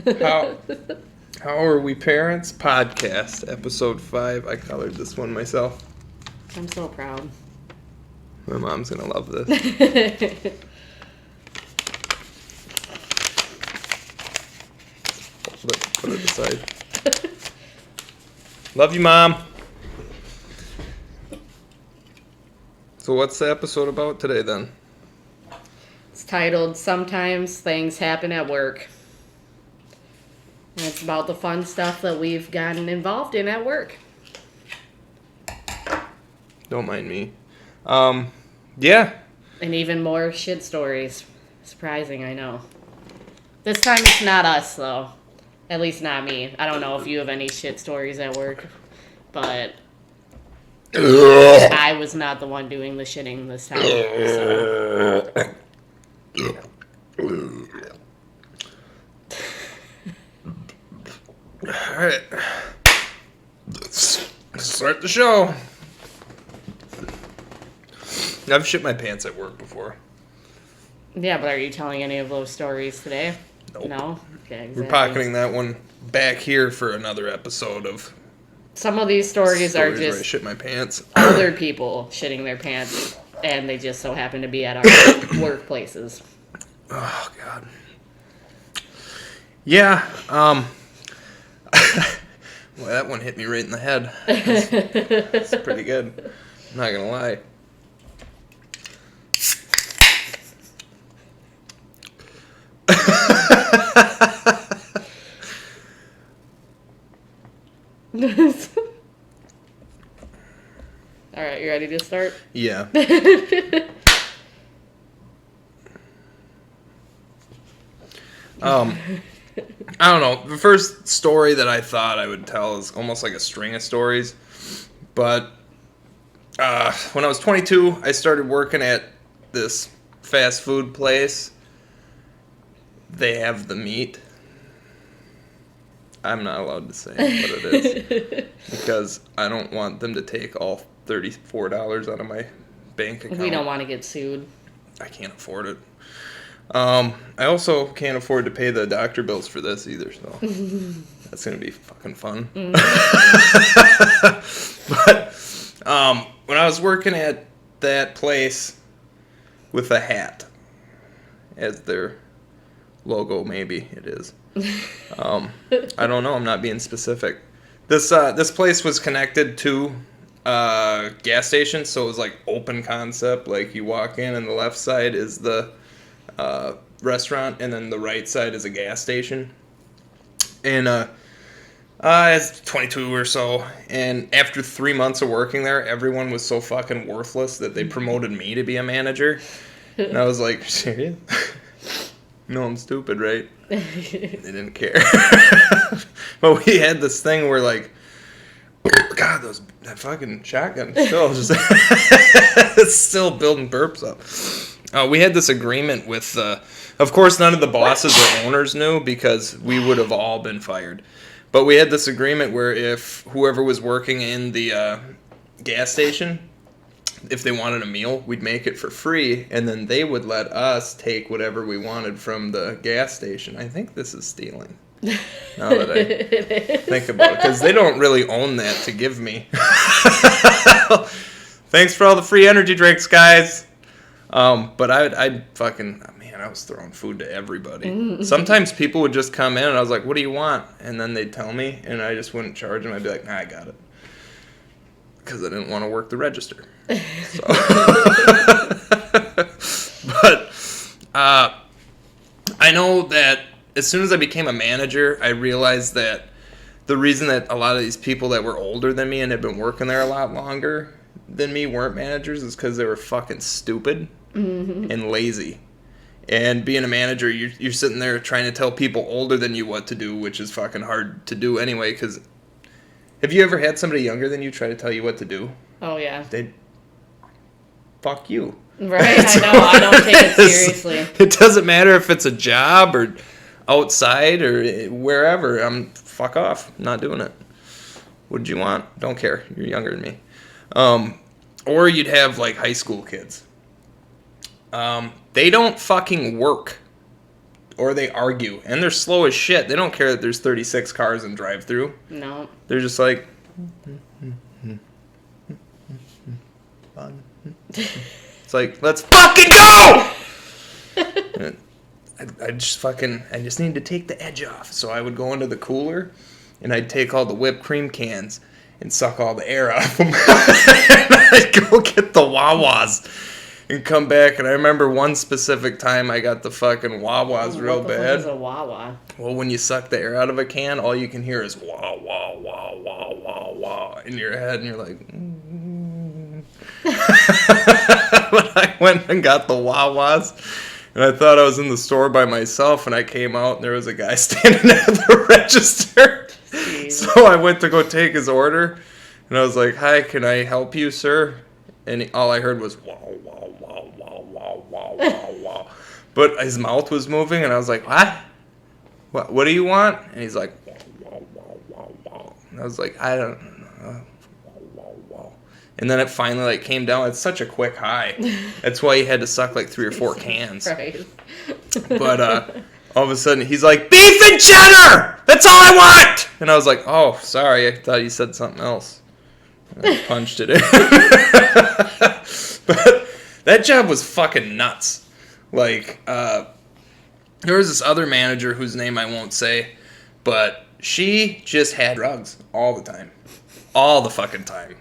How Are We Parents? Podcast, episode 5. I colored this one myself. I'm so proud. My mom's gonna love this. Put it aside. Love you, Mom. So what's the episode about today, then? It's titled Sometimes Things Happen at Work. And it's about the fun stuff that we've gotten involved in at work. Don't mind me. Yeah. And even more shit stories. Surprising, I know. This time it's not us, though. At least not me. I don't know if you have any shit stories at work. But I was not the one doing the shitting this time. So. Alright. Let's start the show. I've shit my pants at work before. Yeah, but are you telling any of those stories today? Nope. No? Okay, exactly. We're pocketing that one back here for another episode of Some of these stories are where I just shit my pants. other people shitting their pants, and they just so happen to be at our workplaces. Oh, God. Yeah, well, that one hit me right in the head. It's pretty good. I'm not gonna lie. Alright, you ready to start? Yeah. I don't know. The first story that I thought I would tell is almost like a string of stories. But when I was 22, I started working at this fast food place. They have the meat. I'm not allowed to say what it is. Because I don't want them to take all $34 out of my bank account. We don't want to get sued. I can't afford it. I also can't afford to pay the doctor bills for this either, so that's going to be fucking fun. But when I was working at that place with a hat as their logo, maybe it is. I don't know. I'm not being specific. This place was connected to gas station, so it was like open concept. Like you walk in and the left side is the restaurant, and then the right side is a gas station. And I was 22 or so, and after 3 months of working there, everyone was so fucking worthless that they promoted me to be a manager. And I was like, serious? No, I'm stupid, right? They didn't care. But we had this thing where, like, God, that fucking shotgun still just it's still building burps up. We had this agreement with, of course, none of the bosses or owners knew because we would have all been fired. But we had this agreement where if whoever was working in the gas station, if they wanted a meal, we'd make it for free, and then they would let us take whatever we wanted from the gas station. I think this is stealing. Now that I think about it, because they don't really own that to give me. Thanks for all the free energy drinks, guys. But I'd fucking, man, I was throwing food to everybody. Sometimes people would just come in and I was like, what do you want? And then they'd tell me and I just wouldn't charge them. I'd be like, nah, I got it. Because I didn't want to work the register. So. But I know that as soon as I became a manager, I realized that the reason that a lot of these people that were older than me and had been working there a lot longer than me weren't managers is because they were fucking stupid and lazy. And being a manager, you're sitting there trying to tell people older than you what to do, which is fucking hard to do anyway. Because have you ever had somebody younger than you try to tell you what to do? Oh, yeah. They'd fuck you. Right, I know. I don't take it seriously. It doesn't matter if it's a job or outside or wherever. Fuck off. I'm not doing it. What did you want? Don't care. You're younger than me. Or you'd have, like, high school kids. They don't fucking work. or they argue. And they're slow as shit. They don't care that there's 36 cars in drive-thru. No. They're just like... It's like, let's fucking go! I just need to take the edge off. So I would go into the cooler, and I'd take all the whipped cream cans and suck all the air out of them. And I'd go get the Wawas and come back. And I remember one specific time I got the fucking Wawas real What the fuck bad. is a Wawa? Well, when you suck the air out of a can, all you can hear is wah, wah, wah, wah, wah, wah in your head. And you're like... But I went and got the Wawas, and I thought I was in the store by myself, and I came out, and there was a guy standing at the register. Jeez. So I went to go take his order, and I was like, "Hi, can I help you, sir?" And all I heard was wah, wah, wah, wah, wah, wah, wah, wah. But his mouth was moving, and I was like, What do you want?" And he's like, wah, wah, wah, wah, wah. And I was like, "I don't know." And then it finally like came down. It's such a quick high. That's why he had to suck like 3 or 4 cans. Right. But all of a sudden he's like, "Beef and cheddar! That's all I want!" And I was like, "Oh, sorry. I thought you said something else." And I punched it in. But that job was fucking nuts. Like, there was this other manager whose name I won't say, but she just had drugs all the time. All the fucking time.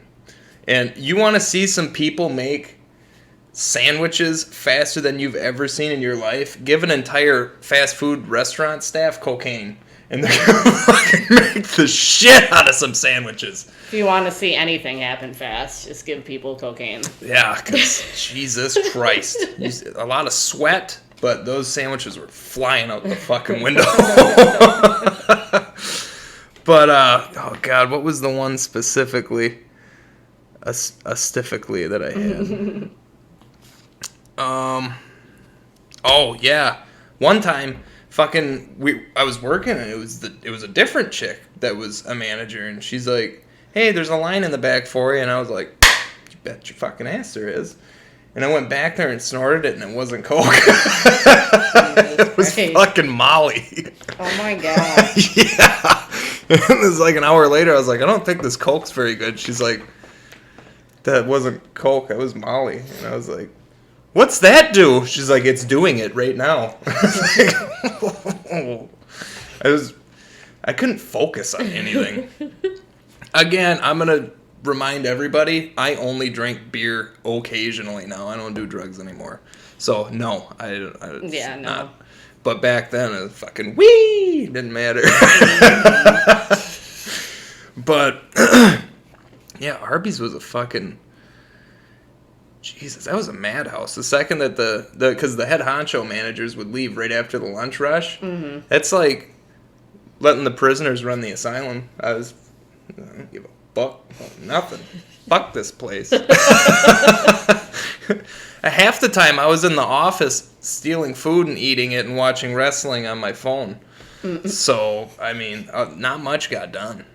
And you want to see some people make sandwiches faster than you've ever seen in your life? Give an entire fast food restaurant staff cocaine, and they're going to fucking make the shit out of some sandwiches. If you want to see anything happen fast, just give people cocaine. Yeah, because Jesus Christ. A lot of sweat, but those sandwiches were flying out the fucking window. But, oh God, what was the one specifically? Stifically that I had. Oh yeah, one time, I was working and it was a different chick that was a manager, and she's like, "Hey, there's a line in the back for you," and I was like, "You bet your fucking ass there is." And I went back there and snorted it, and it wasn't Coke. It was fucking Molly. Oh my God. Yeah. And it was like an hour later, I was like, "I don't think this Coke's very good." She's like, "That wasn't Coke, that was Molly." And I was like, "What's that do?" She's like, "It's doing it right now." I couldn't focus on anything. Again, I'm going to remind everybody, I only drink beer occasionally now. I don't do drugs anymore. So, no, Yeah, no. not. But back then, it was fucking wee! Didn't matter. But... Yeah, Arby's was a fucking... Jesus, that was a madhouse. The second that because the head honcho managers would leave right after the lunch rush, that's like letting the prisoners run the asylum. I don't give a fuck about nothing. Fuck this place. Half the time I was in the office stealing food and eating it and watching wrestling on my phone. So, I mean, not much got done.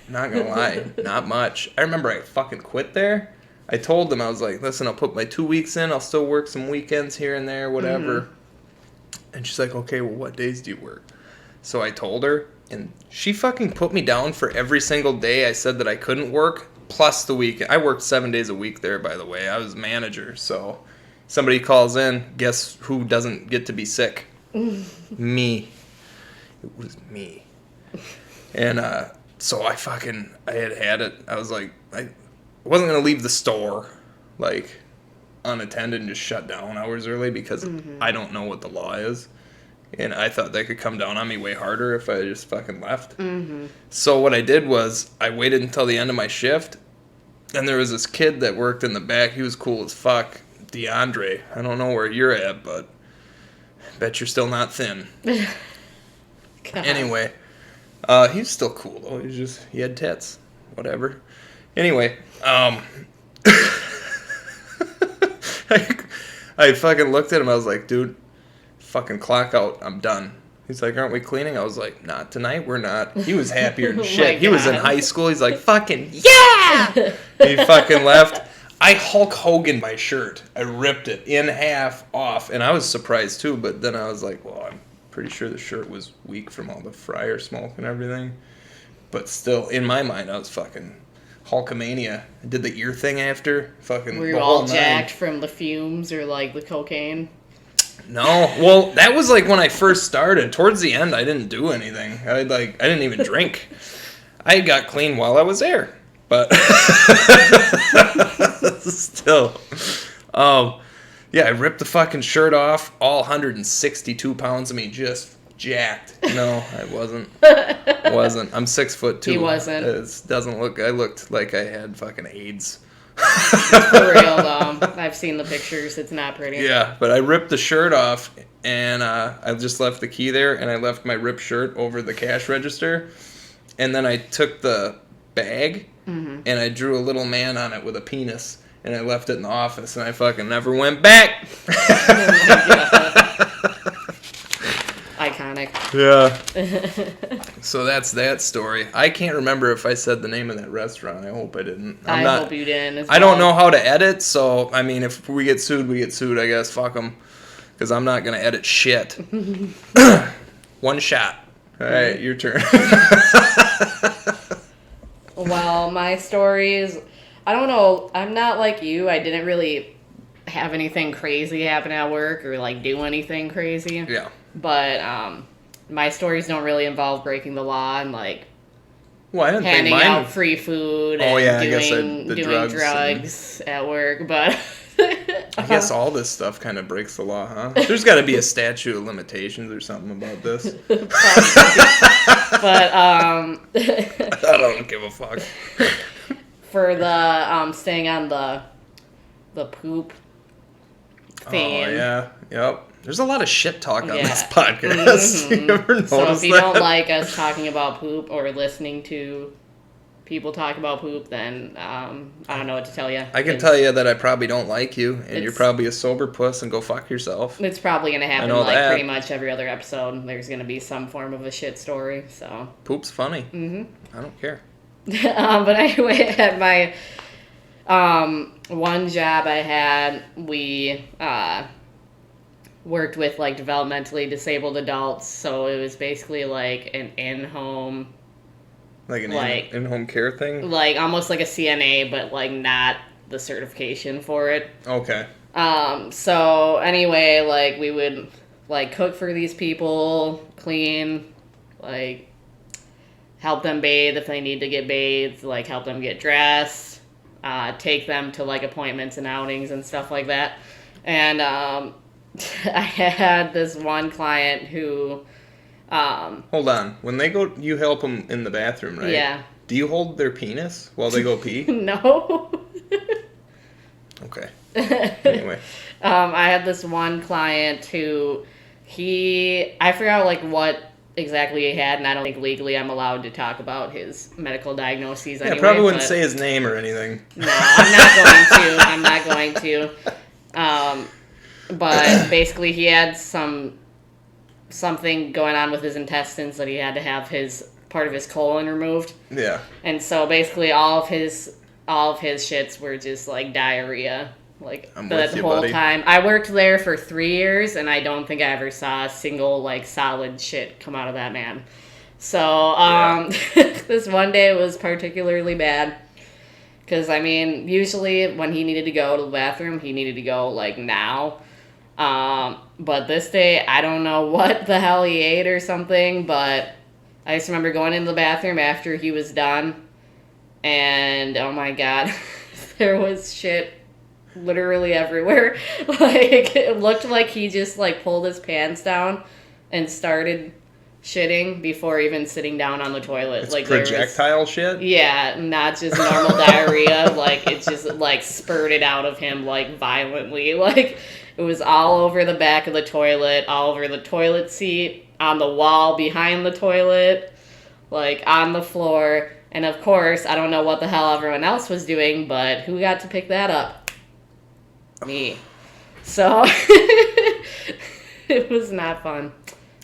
Not gonna lie, not much. I remember I fucking quit there. I told them, I was like, "Listen, I'll put my 2 weeks in. I'll still work some weekends here and there, whatever." And she's like, "Okay, well, what days do you work?" So I told her, and she fucking put me down for every single day I said that I couldn't work, plus the weekend. I worked 7 days a week there, by the way. I was manager, so somebody calls in, guess who doesn't get to be sick? Me. It was me. And, so I had it. I was like, I wasn't going to leave the store, like, unattended and just shut down hours early because I don't know what the law is. And I thought they could come down on me way harder if I just fucking left. So what I did was I waited until the end of my shift, and there was this kid that worked in the back. He was cool as fuck. DeAndre. I don't know where you're at, but I bet you're still not thin. Anyway. He's still cool though. He had tits. Whatever. Anyway, I fucking looked at him. I was like, "Dude, fucking clock out. I'm done." He's like, "Aren't we cleaning?" I was like, "Not tonight. We're not." He was happier than shit. He was in high school. He's like, "Fucking yeah!" He fucking left. I Hulk Hogan my shirt. I ripped it in half off, and I was surprised too. But then I was like, well, I'm pretty sure the shirt was weak from all the fryer smoke and everything. But still, in my mind, I was fucking Hulkamania. I did the ear thing after. Fucking. Were the you whole all nine. jacked from the fumes or like the cocaine? No, well, that was like when I first started. Towards the end, I didn't do anything. I didn't even drink. I got clean while I was there, but still, yeah, I ripped the fucking shirt off. All 162 pounds of me just jacked. No, I wasn't. I'm 6'2". He wasn't. It doesn't look. I looked like I had fucking AIDS. For real though, I've seen the pictures. It's not pretty. Yeah, but I ripped the shirt off, and I just left the key there, and I left my ripped shirt over the cash register, and then I took the bag, and I drew a little man on it with a penis, and I left it in the office, and I fucking never went back. Oh my God. Iconic. Yeah. So that's that story. I can't remember if I said the name of that restaurant. I hope I didn't. I hope you didn't. I don't know how to edit, so I mean, if we get sued, we get sued. I guess fuck them, because I'm not gonna edit shit. One shot. All right, your turn. Well, my stories, I don't know. I'm not like you. I didn't really have anything crazy happen at work or like do anything crazy. Yeah. But my stories don't really involve breaking the law and like Well, I didn't think handing mine. out free food and Oh, yeah, I guess doing the drugs, drugs at work. But I guess all this stuff kind of breaks the law, huh? There's got to be a statute of limitations or something about this. but I don't give a fuck. for the staying on the poop theme. Oh yeah, yep. There's a lot of shit talk on Yeah. this podcast. You ever notice So if you that? don't like us talking about poop or listening to people talk about poop, then I don't know what to tell you. I can tell you that I probably don't like you, and you're It's- probably a sober puss, and go fuck yourself. It's probably going to happen know like that. pretty much every other episode. There's going to be some form of a shit story. So, Poop's funny. I don't care. but anyway, at my one job I had, we worked with like developmentally disabled adults. So it was basically like an in-home, Like an Like- in-home care thing? like almost like a CNA, but like not the certification for it. Okay. So anyway, like we would like cook for these people, clean, like help them bathe if they need to get bathed, like help them get dressed, take them to like appointments and outings and stuff like that. And I had this one client who Hold on. When they go, you help them in the bathroom, right? Yeah. Do you hold their penis while they go pee? no. Okay. Anyway. I had this one client who I forgot like what exactly he had, and I don't think legally I'm allowed to talk about his medical diagnoses. Yeah, anyway, probably wouldn't but- say his name or anything. No, I'm not going to. But basically, he had something going on with his intestines that he had to have part of his colon removed, Yeah. and so basically all of his shits were just like diarrhea, like I'm the with you, whole buddy. time. I worked there for 3 years, and I don't think I ever saw a single like solid shit come out of that man. So this one day it was particularly bad. Because, I mean, usually when he needed to go to the bathroom, he needed to go, like, now. But this day, I don't know what the hell he ate or something, but I just remember going into the bathroom after he was done, and, oh my god, there was shit literally everywhere. Like, it looked like he just, like, pulled his pants down and started shitting before even sitting down on the toilet. It's like there was- projectile shit? yeah, not just normal diarrhea. Like, it just, like, spurted out of him, like, violently. Like, it was all over the back of the toilet, all over the toilet seat, on the wall behind the toilet, like, on the floor. And, of course, I don't know what the hell everyone else was doing, but who got to pick that up? Me. So, it was not fun.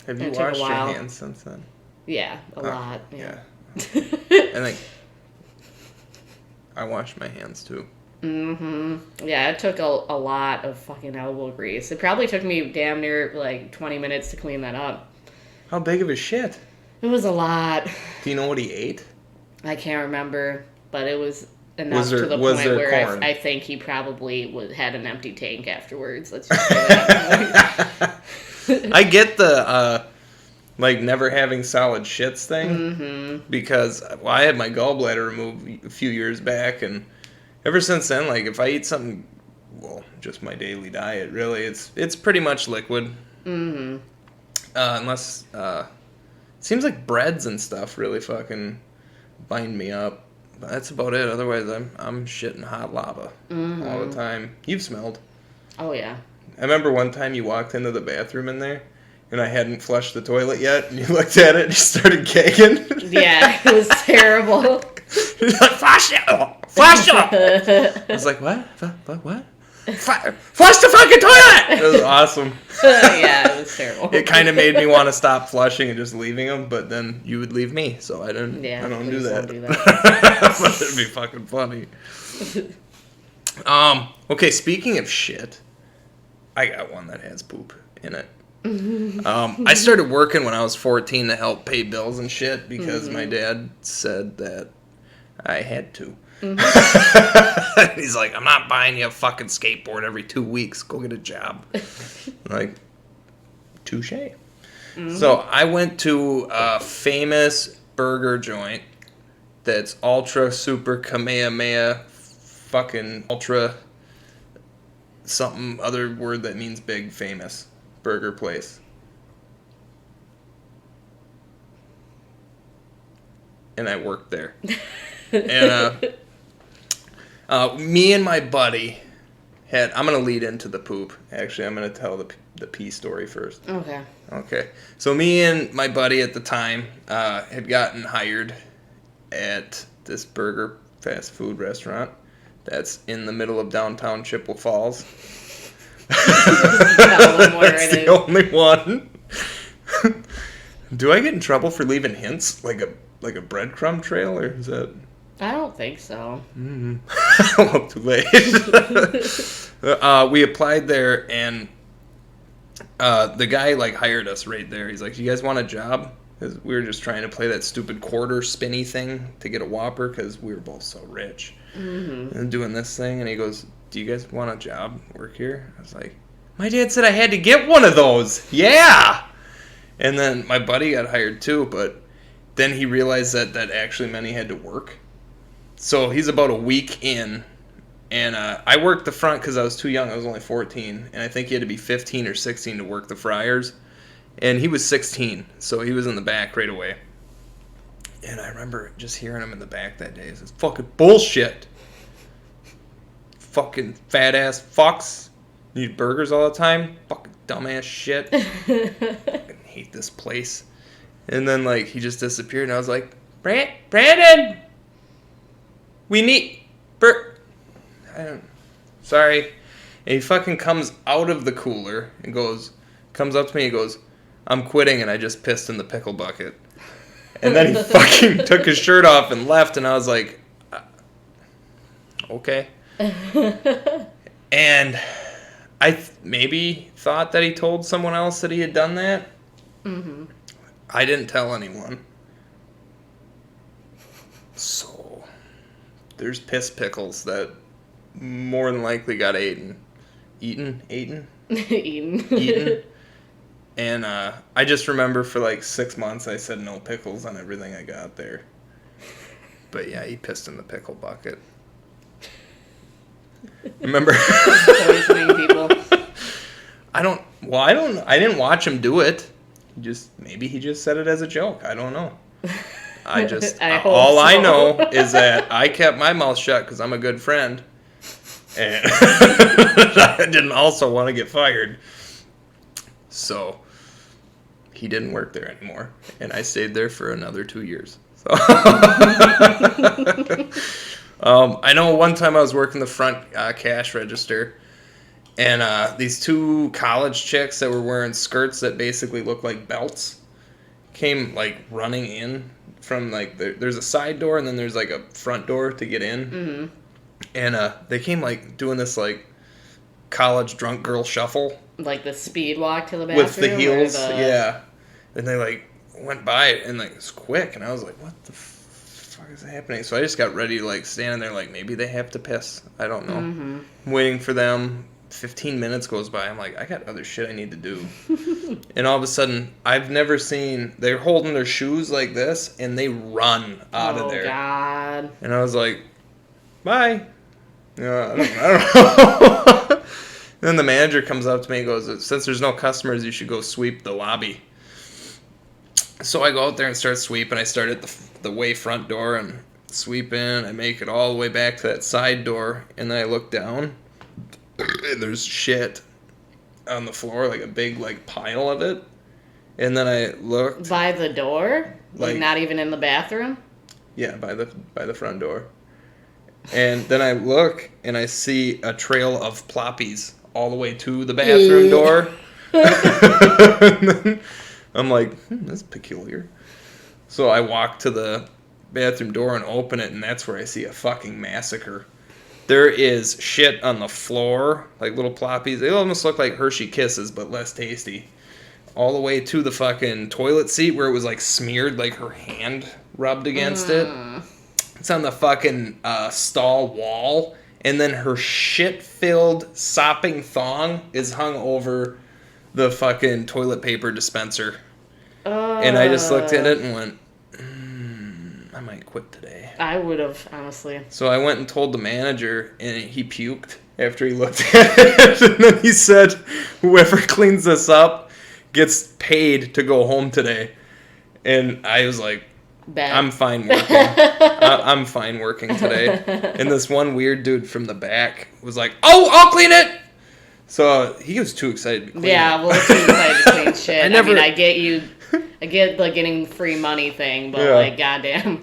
Have you It took a washed your while. hands since then? Yeah, a lot. Yeah. Yeah. I think I wash my hands too. Yeah, it took a lot of fucking elbow grease. It probably took me damn near like 20 minutes to clean that up. How big of a shit? It was a lot. Do you know what he ate? I can't remember, but it was enough Was there- to the was point there where corn? I think he probably had an empty tank afterwards. Let's just say that. I get the like never having solid shits thing because I had my gallbladder removed a few years back, and ever since then, like if I eat something, well, just my daily diet, really, it's pretty much liquid. Unless it seems like breads and stuff really fucking bind me up. But that's about it. Otherwise, I'm shitting hot lava all the time. You've smelled. Oh, yeah. I remember one time you walked into the bathroom in there, and I hadn't flushed the toilet yet, and you looked at it and you started gagging. Yeah, it was terrible. You're like, flush it! Flush it! I was like, what? What? Flush the fucking toilet! It was awesome. Yeah, it was terrible. It kind of made me want to stop flushing and just leaving them, but then you would leave me, so I don't do please that. don't do that. But it'd be fucking funny. Okay, speaking of shit, I got one that has poop in it. I started working when I was 14 to help pay bills and shit because my dad said that I had to. He's like, I'm not buying you a fucking skateboard every 2 weeks. Go get a job. Like, touche. So I went to a famous burger joint that's ultra super kamehameha fucking ultra something other word that means big famous burger place. And I worked there. And me and my buddy I'm going to lead into the poop. Actually, I'm going to tell the pee story first. Okay. So me and my buddy at the time had gotten hired at this burger fast food restaurant that's in the middle of downtown Chippewa Falls. That's the only one. Do I get in trouble for leaving hints like a breadcrumb trail, or is that? I don't think so. Well, too late. We applied there, and the guy like hired us right there. He's like, "You guys want a job?" 'Cause we were just trying to play that stupid quarter spinny thing to get a Whopper because we were both so rich and doing this thing. And he goes, "Do you guys want a job? Work here?" I was like, "My dad said I had to get one of those." Yeah. And then my buddy got hired too, but then he realized that actually meant he had to work. So he's about a week in, and I worked the front because I was too young. I was only 14, and I think he had to be 15 or 16 to work the fryers. And he was 16, so he was in the back right away. And I remember just hearing him in the back that day. It's fucking bullshit. Fucking fat-ass fucks. Need burgers all the time. Fucking dumbass shit. I hate this place. And then, like, he just disappeared, and I was like, Brandon! We need... Sorry. And he fucking comes out of the cooler and comes up to me and goes, "I'm quitting," and I just pissed in the pickle bucket. And then he fucking took his shirt off and left, and I was like, okay. And I maybe thought that he told someone else that he had done that. I didn't tell anyone. So there's piss pickles that more than likely got eaten. Eaten. And I just remember for like 6 months I said no pickles on everything I got there. But yeah, he pissed in the pickle bucket. Remember? Poisoning people. I didn't watch him do it. Maybe he just said it as a joke. I don't know. I know is that I kept my mouth shut because I'm a good friend. And I didn't also want to get fired. So he didn't work there anymore. And I stayed there for another 2 years. So I know one time I was working the front cash register. And these two college chicks that were wearing skirts that basically looked like belts came like running in from like there's a side door and then there's like a front door to get in. And they came like doing this like college drunk girl shuffle Like the speed walk to the bathroom? with the heels. Yeah. And they like went by it and like it's quick. And I was like, what the fuck is happening? So I just got ready to like standing there like maybe they have to piss. I don't know. Mm-hmm. I'm waiting for them. 15 minutes goes by. I'm like, I got other shit I need to do. And all of a sudden, I've never seen, they're holding their shoes like this and they run out of there. Oh, God. And I was like, bye. I don't know. Then the manager comes up to me and goes, since there's no customers, you should go sweep the lobby. So I go out there and start sweeping. I start at the way front door and sweep in. I make it all the way back to that side door. And then I look down and there's shit on the floor, like a big like pile of it. And then I looked. By the door? Like not even in the bathroom? Yeah, by the front door. And then I look and I see a trail of ploppies all the way to the bathroom door. And then I'm like, that's peculiar. So I walk to the bathroom door and open it, and that's where I see a fucking massacre. There is shit on the floor, like little ploppies. They almost look like Hershey Kisses, but less tasty. All the way to the fucking toilet seat where it was like smeared, like her hand rubbed against it. It's on the fucking stall wall. And then her shit-filled, sopping thong is hung over the fucking toilet paper dispenser. And I just looked at it and went, I might quit today. I would have, honestly. So I went and told the manager, and he puked after he looked at it. And then he said, whoever cleans this up gets paid to go home today. And I was like, Bad. I'm fine working. I'm fine working today. And this one weird dude from the back was like, oh, I'll clean it! So he was too excited to clean it. Yeah, well, it's too excited to clean shit. I mean, I get the getting free money thing, but like, goddamn.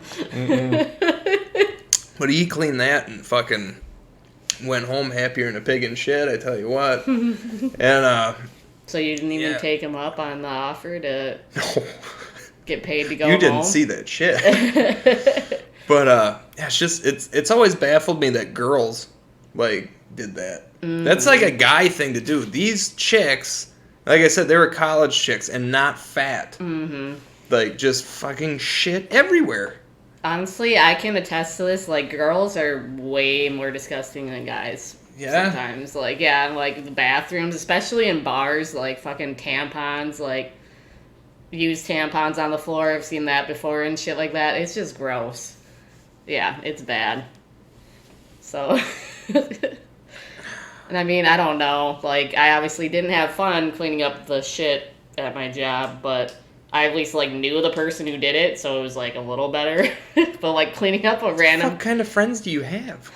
But he cleaned that and fucking went home happier than a pig in shit, I tell you what. And, so you didn't even take him up on the offer to get paid to go home? You didn't home? see that shit. But, it's just, it's always baffled me that girls, like, did that. That's like a guy thing to do. These chicks, like I said, they were college chicks and not fat. Mm-hmm. Like, just fucking shit everywhere. Honestly, I can attest to this. Like, girls are way more disgusting than guys. Yeah. Sometimes. Like, yeah, like the bathrooms, especially in bars, like fucking tampons, like used tampons on the floor. I've seen that before and shit like that. It's just gross. Yeah, it's bad. So, and I mean, I don't know. Like, I obviously didn't have fun cleaning up the shit at my job, but I at least, like, knew the person who did it, so it was, like, a little better. But, like, cleaning up a random... What kind of friends do you have?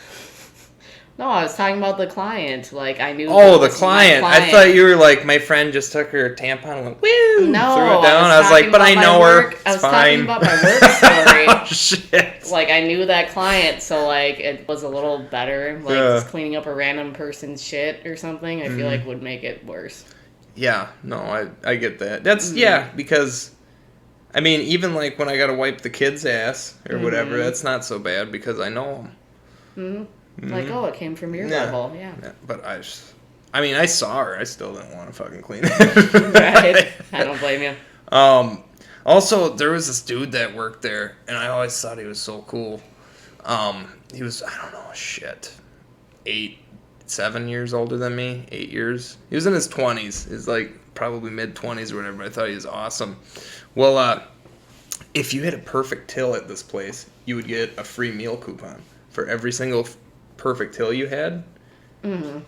No, I was talking about the client. Like, I knew... Oh, the client. I thought you were like, my friend just took her tampon and went, woo! No, threw it down. I was like, but I know her. It's I was fine. talking about my work story. Oh, shit. Like, I knew that client, so, like, it was a little better. Like, just cleaning up a random person's shit or something, I feel like would make it worse. Yeah, no, I get that. That's, yeah, because, I mean, even, like, when I gotta wipe the kid's ass or whatever, that's not so bad because I know them. Mm-hmm. Like, oh, it came from your level, yeah. But I saw her. I still didn't want to fucking clean it. Right. I don't blame you. Also, there was this dude that worked there, and I always thought he was so cool. He was, I don't know, 7 years older than me, 8 years. He was in his 20s. He's like probably mid-20s or whatever. I thought he was awesome. Well, if you had a perfect till at this place, you would get a free meal coupon for every single perfect till you had. Mm-hmm.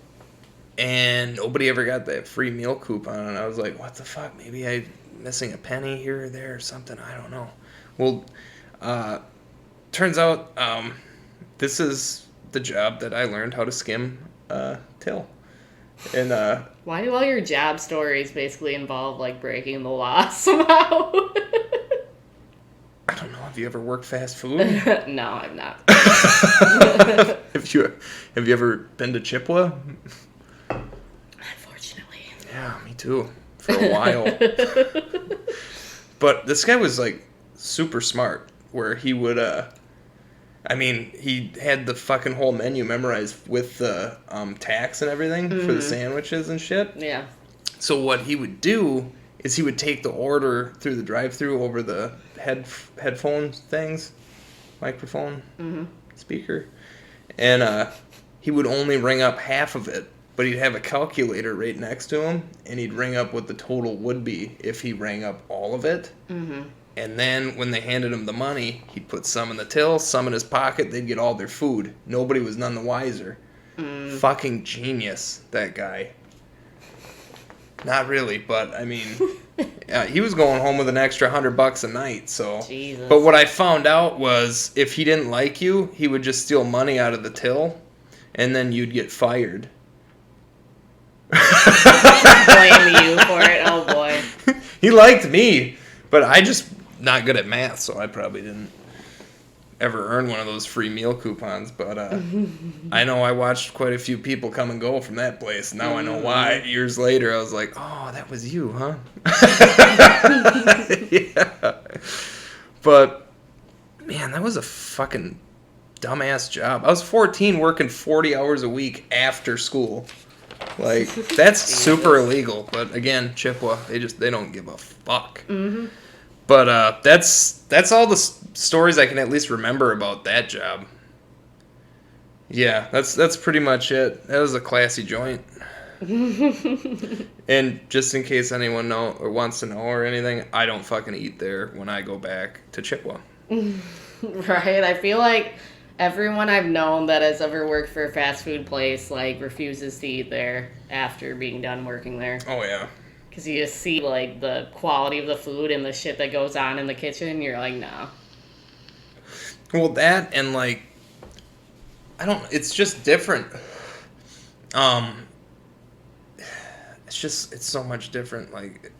And nobody ever got that free meal coupon. And I was like, what the fuck? Maybe I'm missing a penny here or there or something. I don't know. Well, turns out this is the job that I learned how to skim till. And why do all your job stories basically involve like breaking the law somehow? I don't know. Have you ever worked fast food? No, I'm not. Have you ever been to Chippewa? Unfortunately. Yeah, me too. For a while. But this guy was like super smart, where he would I mean, he had the fucking whole menu memorized with the tax and everything for the sandwiches and shit. Yeah. So what he would do is he would take the order through the drive-thru over the headphone things, microphone, speaker, and he would only ring up half of it, but he'd have a calculator right next to him, and he'd ring up what the total would be if he rang up all of it. Mm-hmm. And then when they handed him the money, he'd put some in the till, some in his pocket. They'd get all their food. Nobody was none the wiser. Fucking genius, that guy. Not really, but I mean, he was going home with an extra $100 a night. So, Jesus. But what I found out was if he didn't like you, he would just steal money out of the till, and then you'd get fired. Blame you for it. Oh boy. He liked me, but I just not good at math, so I probably didn't ever earn one of those free meal coupons. But I know I watched quite a few people come and go from that place. Now I know why. Years later, I was like, oh, that was you, huh? Yeah. But, man, that was a fucking dumbass job. I was 14 working 40 hours a week after school. Like, that's super illegal. But, again, Chippewa, they don't give a fuck. Mm-hmm. But that's all the stories I can at least remember about that job. Yeah, that's pretty much it. That was a classy joint. And just in case anyone wants to know or anything, I don't fucking eat there when I go back to Chippewa. Right? I feel like everyone I've known that has ever worked for a fast food place, like, refuses to eat there after being done working there. Oh, yeah. Because you just see, like, the quality of the food and the shit that goes on in the kitchen, and you're like, no. Well, that and, like, it's just different. It's so much different. Like,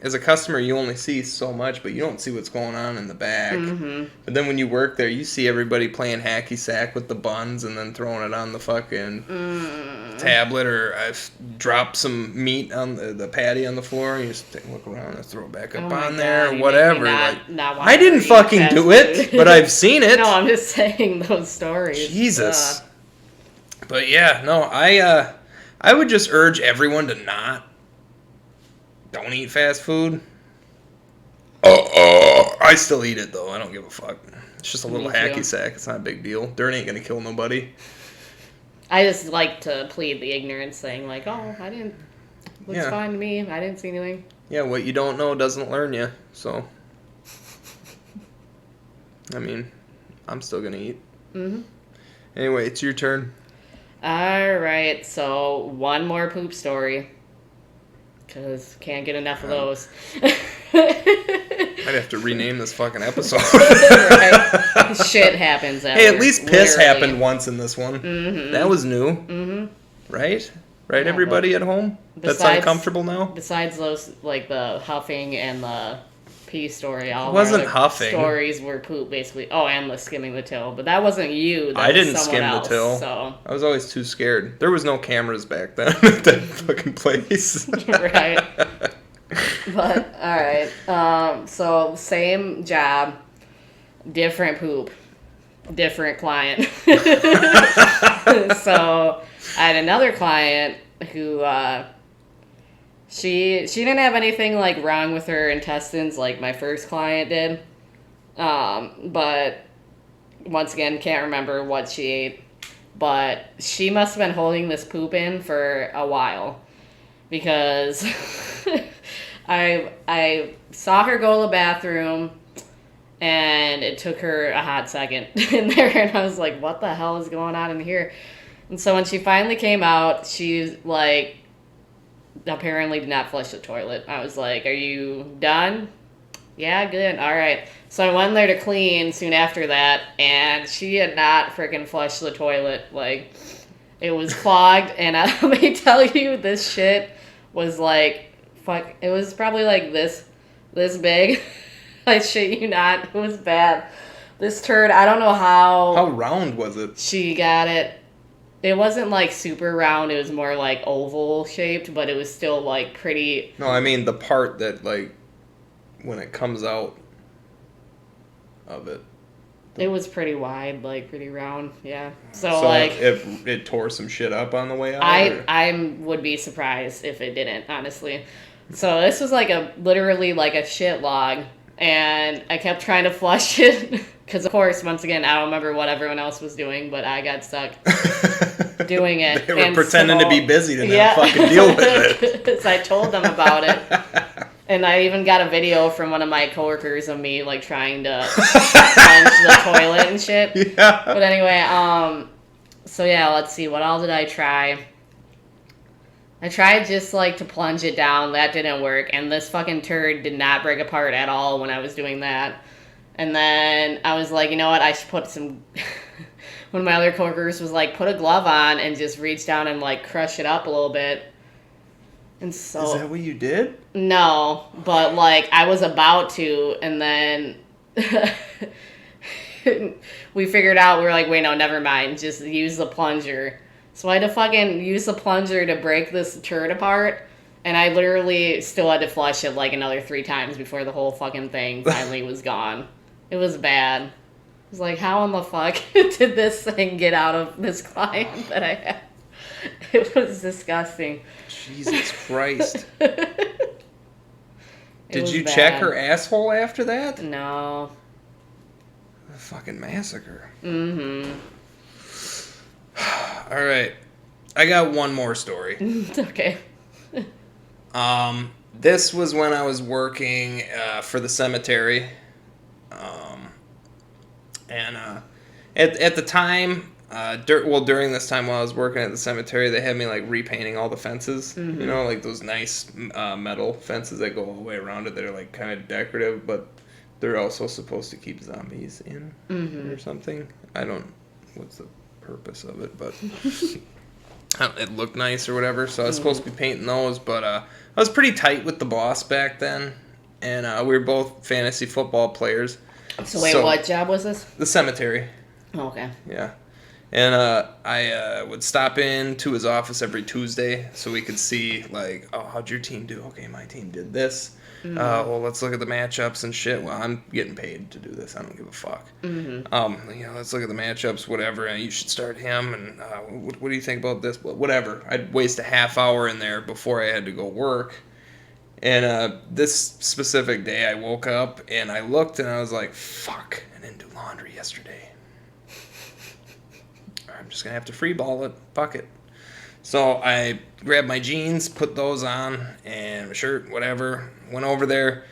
as a customer, you only see so much, but you don't see what's going on in the back. Mm-hmm. But then when you work there, you see everybody playing hacky sack with the buns and then throwing it on the fucking tablet, or I've dropped some meat on the patty on the floor, and you just look around and throw it back up on there, or whatever. Not I didn't fucking do it, but I've seen it. No, I'm just saying those stories. Jesus. But yeah, no, I would just urge everyone to don't eat fast food. I still eat it, though. I don't give a fuck. It's just a little hacky sack. It's not a big deal. Dirt ain't going to kill nobody. I just like to plead the ignorance thing. Like, oh, I didn't... Looks fine to me. I didn't see anything. Yeah, what you don't know doesn't learn you. So, I mean, I'm still going to eat. Mm-hmm. Anyway, it's your turn. All right. So, one more poop story. Because can't get enough of those. I'd have to rename this fucking episode. Right. Shit happens. Hey, at least piss happened once in this one. Mm-hmm. That was new. Mm-hmm. Right? Right, yeah, everybody at home? That's uncomfortable now? Besides those, like, the huffing and the pee story. All it wasn't huffing. Stories were poop, basically. Oh, and the skimming the till. But that wasn't you. I didn't skim the till. So. I was always too scared. There was no cameras back then at that fucking place. Right. But, alright. So, same job, different poop, different client. So, I had another client who, she didn't have anything, like, wrong with her intestines like my first client did. But, once again, can't remember what she ate. But she must have been holding this poop in for a while. Because I saw her go to the bathroom, and it took her a hot second in there, and I was like, what the hell is going on in here? And so when she finally came out, she, like, apparently did not flush the toilet. I was like, are you done? Yeah, good. All right. So I went there to clean soon after that, and she had not freaking flushed the toilet. Like, it was clogged, and let me tell you, this shit was like, fuck, it was probably like this big. I shit you not. It was bad. This turd, I don't know how... How round was it? She got it. It wasn't, like, super round. It was more, like, oval shaped, but it was still, like, pretty... No, I mean the part that, like, when it comes out of it. It was pretty wide, like pretty round. Yeah. So So like, it tore some shit up on the way out. or- I would be surprised if it didn't, honestly. So this was like literally like a shit log, and I kept trying to flush it because, of course, once again, I don't remember what everyone else was doing, but I got stuck doing it. They were And pretending so- to be busy to Yeah. not fucking deal with it. So I told them about it. And I even got a video from one of my coworkers of me like trying to plunge the toilet and shit. Yeah. But anyway, so yeah, let's see, what all did I try? I tried just like to plunge it down, that didn't work, and this fucking turd did not break apart at all when I was doing that. And then I was like, you know what, I should put some one of my other coworkers was like, put a glove on and just reach down and like crush it up a little bit. And so Is that what you did? no, but like I was about to, and then we figured out, we were like, wait, no, never mind, just use the plunger. So I had to fucking use the plunger to break this turd apart, and I literally still had to flush it like another 3 times before the whole fucking thing finally was gone. It was bad. I was like, how in the fuck did this thing get out of this client that I had? It was disgusting. Jesus Christ. It Did was you bad. check her asshole after that? No. A fucking massacre. Mm-hmm. All right. I got one more story. Okay. This was when I was working for the cemetery. At the time, during this time while I was working at the cemetery, they had me like repainting all the fences. Mm-hmm. You know, like those nice metal fences that go all the way around it. They're like kind of decorative, but they're also supposed to keep zombies in or something. I don't. What's the purpose of it? But it looked nice or whatever. So I was supposed to be painting those, but I was pretty tight with the boss back then, and we were both fantasy football players. So wait, what job was this? The cemetery. Oh, okay. Yeah. And I would stop in to his office every Tuesday so we could see, like, oh, how'd your team do? Okay, my team did this. Well, let's look at the matchups and shit. Well, I'm getting paid to do this. I don't give a fuck. Let's look at the matchups, whatever. And you should start him. And what do you think about this? Well, whatever. I'd waste a half hour in there before I had to go work. And this specific day, I woke up and I looked and I was like, fuck, I didn't do laundry yesterday. I'm just going to have to free ball it. Fuck it. So I grabbed my jeans, put those on, and my shirt, whatever. Went over there.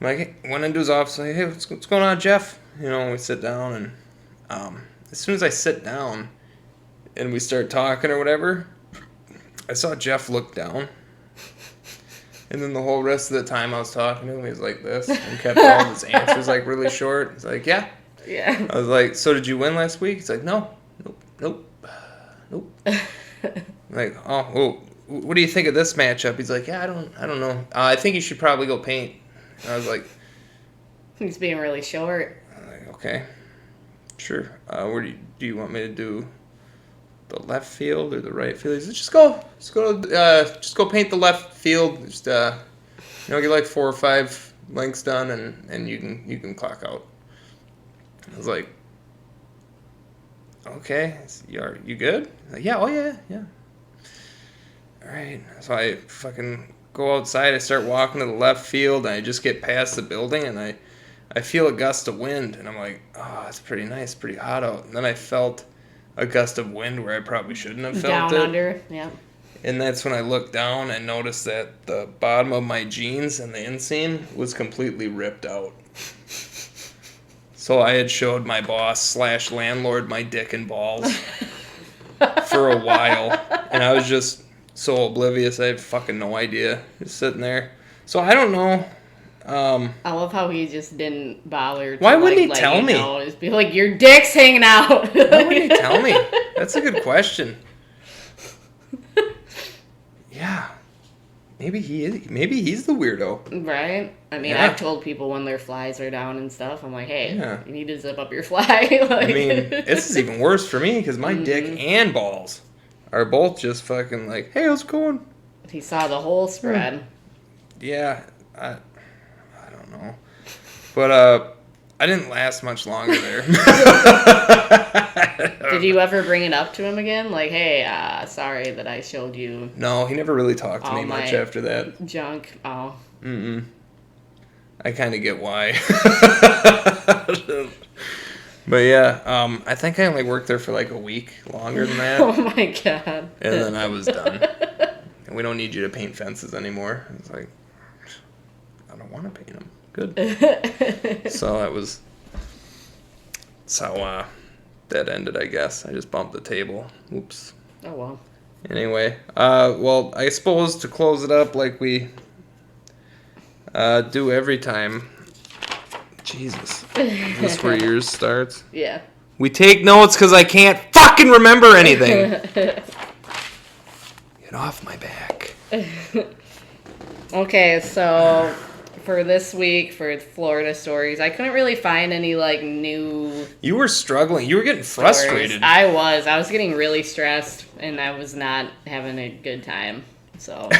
Went into his office. Like, hey, what's going on, Jeff? You know, we sit down, and as soon as I sit down and we start talking or whatever, I saw Jeff look down. And then the whole rest of the time I was talking to him, he was like this and kept all of his answers like really short. He's like, yeah. Yeah. I was like, so did you win last week? He's like, no. Nope. Like, oh, what do you think of this matchup? He's like, yeah, I don't know. I think you should probably go paint. And I was like, He's being really short. okay, sure. Where do you want me to do? The left field or the right field? He said, just go paint the left field. Just get like 4 or 5 lengths done, and you can clock out. I was like, okay, you good? Like, yeah, oh yeah. All right. So I fucking go outside. I start walking to the left field, and I just get past the building, and I feel a gust of wind, and I'm like, oh, it's pretty nice, pretty hot out. And then I felt a gust of wind where I probably shouldn't have felt Down it. under, yeah. And that's when I looked down and noticed that the bottom of my jeans and the inseam was completely ripped out. So I had showed my boss / landlord my dick and balls for a while. And I was just so oblivious. I had fucking no idea. Just sitting there. So I don't know. I love how he just didn't bother to, Why wouldn't he let tell you me? know. Just be like, your dick's hanging out. Why wouldn't he tell me? That's a good question. Yeah. Maybe he's the weirdo. Right? I mean, Yeah. I've told people when their flies are down and stuff, I'm like, hey, Yeah. you need to zip up your fly. Like, I mean, this is even worse for me because my dick and balls are both just fucking like, hey, how's it going? He saw the whole spread. Yeah, I don't know. But I didn't last much longer there. Did you ever bring it up to him again? Like, hey, sorry that I showed you No, he never really talked to all me much my after that. junk. Oh. I kind of get why. But yeah, I think I only worked there for like a week longer than that. Oh my god. And then I was done. And we don't need you to paint fences anymore. It's like, I don't want to paint them. Good. So that's how that ended, I guess. I just bumped the table. Oops. Oh well. Anyway, well, I suppose to close it up like we do every time. Jesus. Is this where yours starts? Yeah. We take notes because I can't fucking remember anything. Get off my back. Okay, so for this week, for Florida stories, I couldn't really find any, like, new You were struggling. You were getting frustrated. stories. I was getting really stressed, and I was not having a good time, so.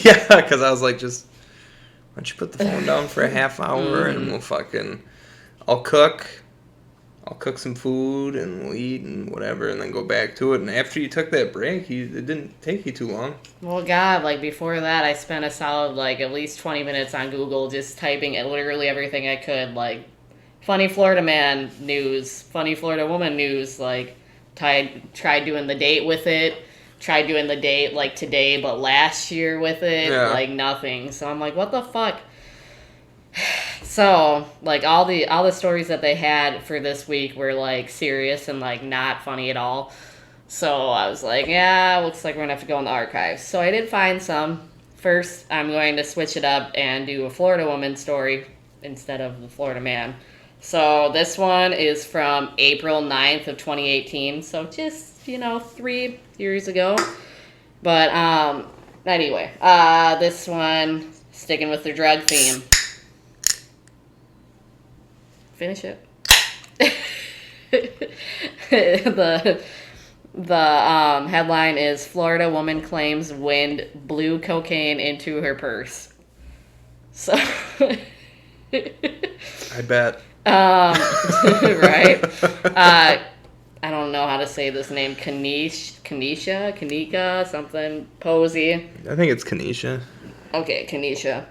Yeah, because I was like, just, why don't you put the phone down for a half hour and we'll fucking, I'll cook some food and we'll eat and whatever and then go back to it. And after you took that break, it didn't take you too long. Well, God, like, before that, I spent a solid, like, at least 20 minutes on Google just typing literally everything I could, like, funny Florida man news, funny Florida woman news, like, tried doing the date with it, tried doing the date, like, today, but last year with it, Yeah. like, nothing. So I'm like, what the fuck? So, like, all the stories that they had for this week were, like, serious and, like, not funny at all. So I was like, yeah, looks like we're going to have to go in the archives. So I did find some. First, I'm going to switch it up and do a Florida woman story instead of the Florida man. So this one is from April 9th of 2018. So just, 3 years ago. But anyway, this one, sticking with the drug theme. Finish it. The headline is Florida woman claims wind blew cocaine into her purse. So, I bet. right? I don't know how to say this name. Kanisha, something. Posey. I think it's Kanisha. Okay, Kanisha.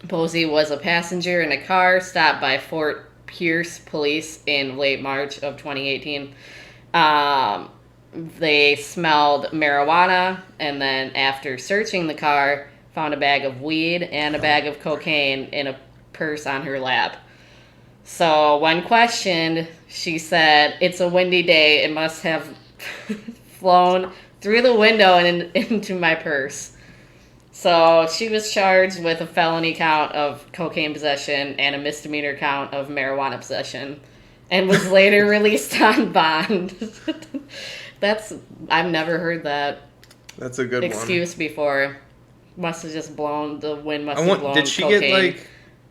Posey was a passenger in a car stopped by Fort Pierce police in late March of 2018. They smelled marijuana, and then after searching the car, found a bag of weed and a bag of cocaine in a purse on her lap. So when questioned, she said, "It's a windy day. It must have flown through the window and into my purse." So she was charged with a felony count of cocaine possession and a misdemeanor count of marijuana possession, and was later released on bond. I've never heard that That's a good excuse before. Must have just blown, the wind must have one. blown Did she cocaine. get like...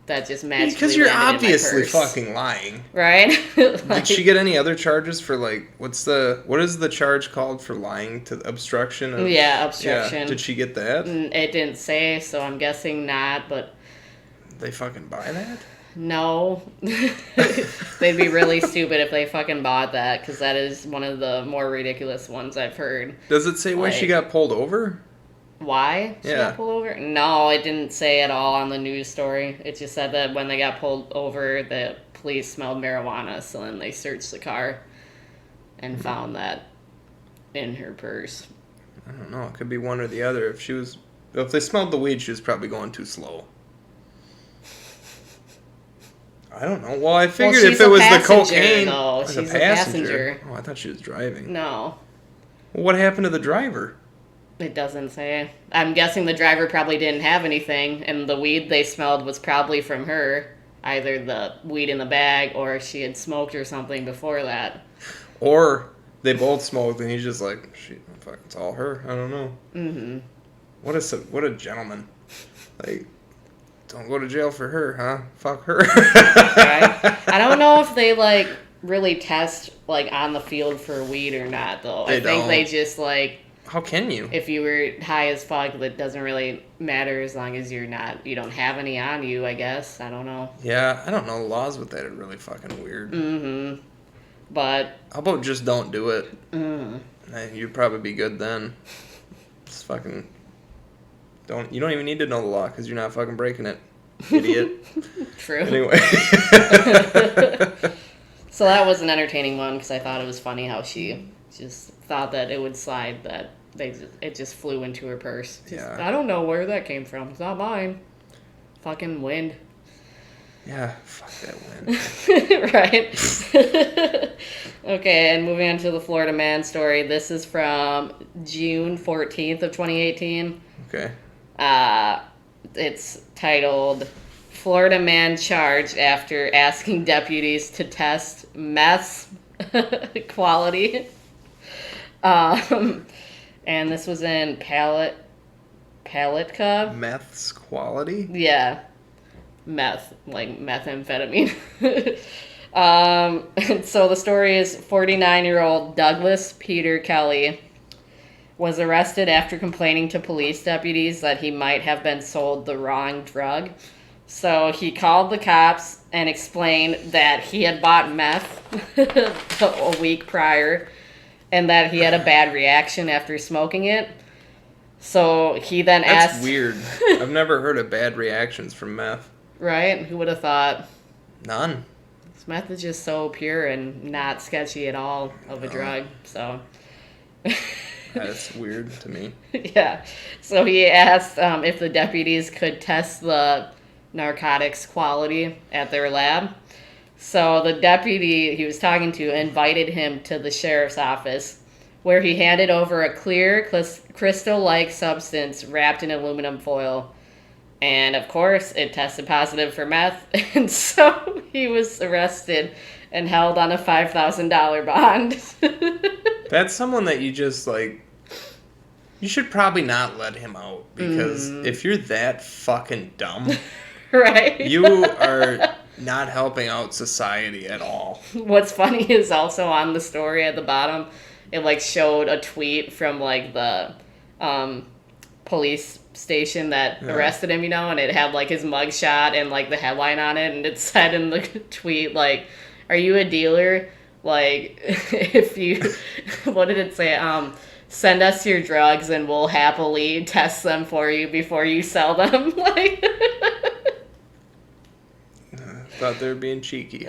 That just magically Because you're landed in my obviously purse. fucking lying. Right? Did she get any other charges for like what is the charge called for lying to obstruction? Yeah, obstruction. Yeah. Did she get that? It didn't say, so I'm guessing not, but They fucking buy that? no. They'd be really stupid if they fucking bought that, because that is one of the more ridiculous ones I've heard. Does it say why she got pulled over? Why she got pulled over? No, it didn't say at all on the news story. It just said that when they got pulled over, the police smelled marijuana, so then they searched the car and found that in her purse. I don't know. It could be one or the other. If they smelled the weed, she was probably going too slow. I don't know. Well, I figured if it was the cocaine, though. as She's a a passenger. passenger. Oh, I thought she was driving. No. Well, what happened to the driver? It doesn't say. I'm guessing the driver probably didn't have anything, and the weed they smelled was probably from her. Either the weed in the bag, or she had smoked or something before that. Or they both smoked, and he's just like, fuck, it's all her. I don't know. Mm-hmm. What a gentleman. Like, don't go to jail for her, huh? Fuck her. Right? I don't know if they, really test, on the field for weed or not, though. I think they just, How can you? If you were high as fuck, that doesn't really matter as long as you don't have any on you, I guess. I don't know. Yeah, I don't know. Laws with that are really fucking weird. Mm-hmm. But... How about just don't do it? Mm. You'd probably be good then. Just fucking... You don't even need to know the law because you're not fucking breaking it. Idiot. True. Anyway. So that was an entertaining one because I thought it was funny how she just thought that it would slide, that it just flew into her purse. Yeah. I don't know where that came from. It's not mine. Fucking wind. Yeah, fuck that wind. Right. Okay, and moving on to the Florida man story. This is from June 14th of 2018. Okay. It's titled Florida man charged after asking deputies to test meth quality. And this was in Palatka. Meth's quality? Yeah. Meth, like methamphetamine. And so the story is 49-year-old Douglas Peter Kelly was arrested after complaining to police deputies that he might have been sold the wrong drug. So he called the cops and explained that he had bought meth a week prior and that he had a bad reaction after smoking it. So he then asked... That's weird. I've never heard of bad reactions from meth. Right? Who would have thought? None. This meth is just so pure and not sketchy at all of a drug, so... That's weird to me. Yeah. So he asked if the deputies could test the narcotics quality at their lab. So the deputy he was talking to invited him to the sheriff's office, where he handed over a clear, crystal-like substance wrapped in aluminum foil. And, of course, it tested positive for meth, and so he was arrested and held on a $5,000 bond. That's someone that you just, like... You should probably not let him out, because if you're that fucking dumb... Right? You are not helping out society at all. What's funny is also on the story at the bottom, it, like, showed a tweet from, like, the police station that arrested him, you know, and it had, like, his mugshot and, like, the headline on it, and it said in the tweet, like, are you a dealer? Like, if you... What did it say? Send us your drugs and we'll happily test them for you before you sell them. Like... Thought they were being cheeky.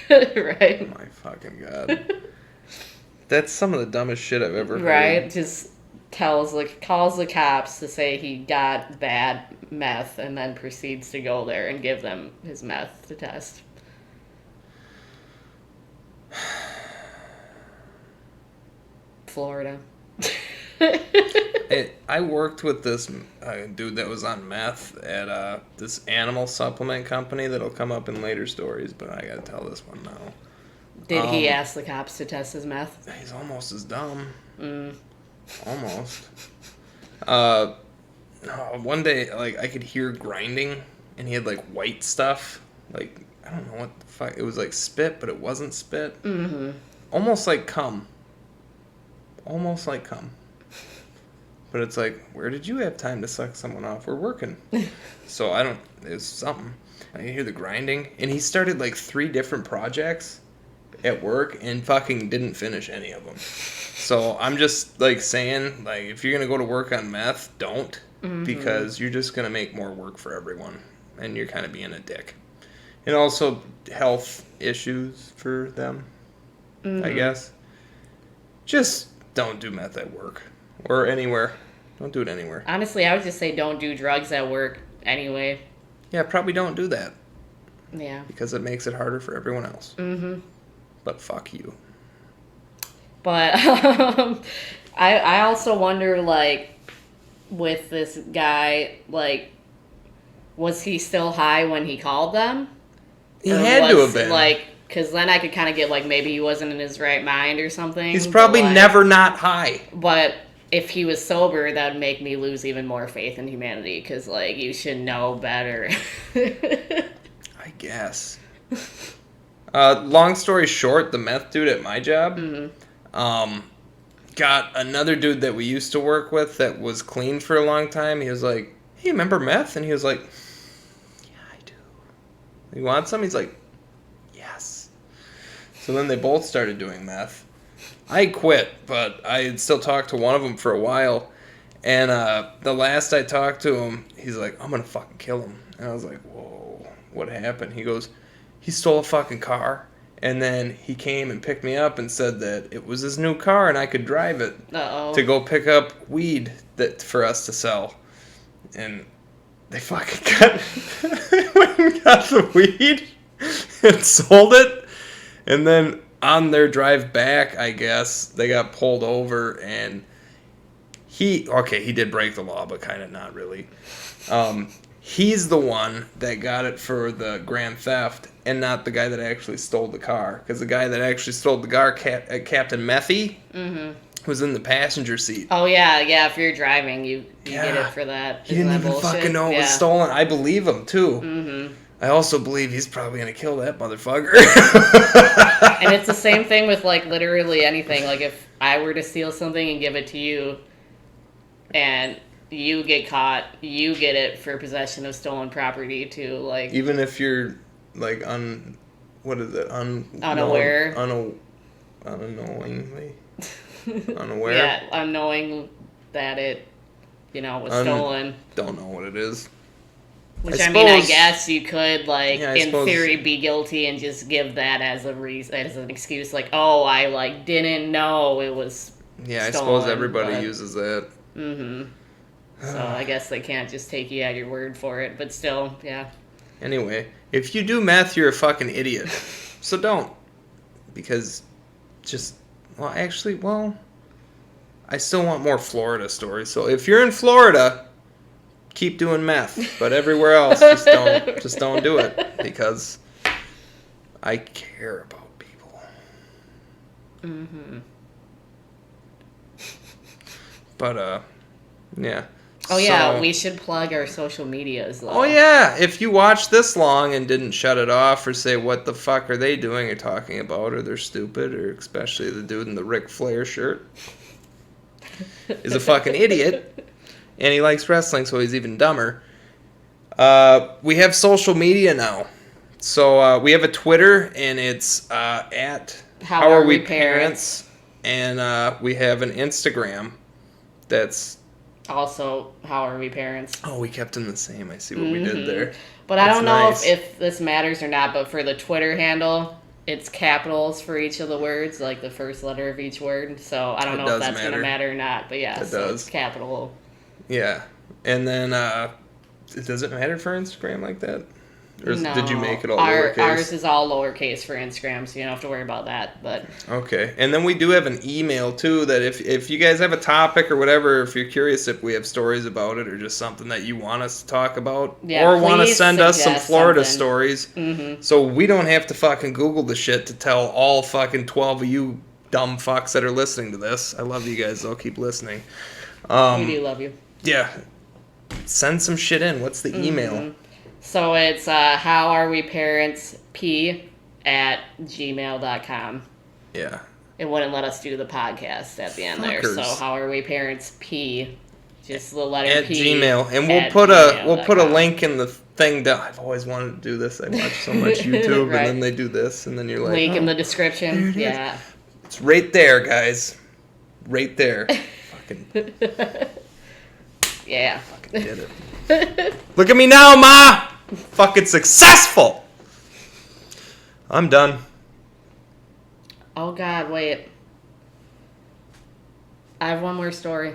Right. Oh my fucking god. That's some of the dumbest shit I've ever heard. Right. Just calls the cops to say he got bad meth and then proceeds to go there and give them his meth to test. Florida. I worked with this dude that was on meth at this animal supplement company that'll come up in later stories, but I gotta tell this one now. Did he ask the cops to test his meth? He's almost as dumb. Almost. One day, like, I could hear grinding, and he had, like, white stuff. Like, I don't know what the fuck. It was like spit, but it wasn't spit. Mm-hmm. Almost like cum. Almost like cum. But it's like, where did you have time to suck someone off? We're working. So it's something. I can hear the grinding. And he started like 3 different projects at work and fucking didn't finish any of them. So I'm just like saying, like, if you're going to go to work on meth, don't. Mm-hmm. Because you're just going to make more work for everyone. And you're kind of being a dick. And also health issues for them, I guess. Just don't do meth at work. Or anywhere. Don't do it anywhere. Honestly, I would just say don't do drugs at work anyway. Yeah, probably don't do that. Yeah. Because it makes it harder for everyone else. Mm-hmm. But fuck you. But I also wonder, like, with this guy, like, was he still high when he called them? He had to have been. Like, because then I could kind of get, like, maybe he wasn't in his right mind or something. He's probably never not high. But if he was sober, that would make me lose even more faith in humanity. Because, like, you should know better. I guess. Long story short, the meth dude at my job, got another dude that we used to work with that was clean for a long time. He was like, hey, remember meth? And he was like, yeah, I do. You want some? He's like, yes. So then they both started doing meth. I quit, but I had still talked to one of them for a while. And the last I talked to him, he's like, I'm going to fucking kill him. And I was like, whoa, what happened? He goes, he stole a fucking car. And then he came and picked me up and said that it was his new car and I could drive it Uh-oh. to go pick up weed that for us to sell. And they fucking went and got the weed and sold it. And then on their drive back, I guess, they got pulled over and he did break the law, but kind of not really. He's the one that got it for the grand theft and not the guy that actually stole the car. Because the guy that actually stole the car, Captain Methy, was in the passenger seat. Oh, yeah. If you're driving, you get it for that. He didn't even fucking know it was stolen. I believe him, too. Mm-hmm. I also believe he's probably going to kill that motherfucker. And it's the same thing with, like, literally anything. Like, if I were to steal something and give it to you, and you get caught, you get it for possession of stolen property too. Like, even if you're like unaware, unknowingly, unaware. Yeah, unknowing that it, was stolen. Don't know what it is. Which I guess you could in theory be guilty and just give that as a reason, as an excuse. Like, oh, I didn't know it was. Yeah, stolen, I suppose everybody uses that. Mm-hmm. So I guess they can't just take you at your word for it, but still, yeah. Anyway, if you do meth, you're a fucking idiot. So don't. Because I still want more Florida stories. So if you're in Florida, keep doing meth. But everywhere else, just don't do it. Because I care about people. Mm-hmm. But, yeah. Oh, yeah, we should plug our social medias, though. Oh, yeah. If you watched this long and didn't shut it off or say, what the fuck are they doing or talking about, or they're stupid, or especially the dude in the Ric Flair shirt is a fucking idiot, and he likes wrestling, so he's even dumber. We have social media now. So we have a Twitter, and it's at How Are We Parents? And we have an Instagram that's also How Are We Parents. Oh, we kept them the same. I see what we did there. But I don't know if this matters or not, but for the Twitter handle, it's capitals for each of the words, like the first letter of each word. So I don't know if that's going to matter or not. But yeah, it's capital. Yeah. And then, does it matter for Instagram like that? Or no, did you make it all lowercase? Ours is all lowercase for Instagram, so you don't have to worry about that. But okay. And then we do have an email, too, that if you guys have a topic or whatever, if you're curious if we have stories about it or just something that you want us to talk about, or want to send us some Florida stories, so we don't have to fucking Google the shit to tell all fucking 12 of you dumb fucks that are listening to this. I love you guys. I'll keep listening. We do love you. Yeah. Send some shit in. What's the email? So it's howareweparentsp@gmail.com. Yeah. It wouldn't let us do the podcast at the end there. So howareweparentsp, just the letter at P. Gmail. And we'll put a link in the thing down. I've always wanted to do this. I watch so much YouTube right. And then they do this and then you're like, link in the description. Yeah. It's right there, guys. Right there. Fucking yeah. Fucking did it. Look at me now, Ma! Fucking successful! I'm done. Oh, God, wait. I have one more story.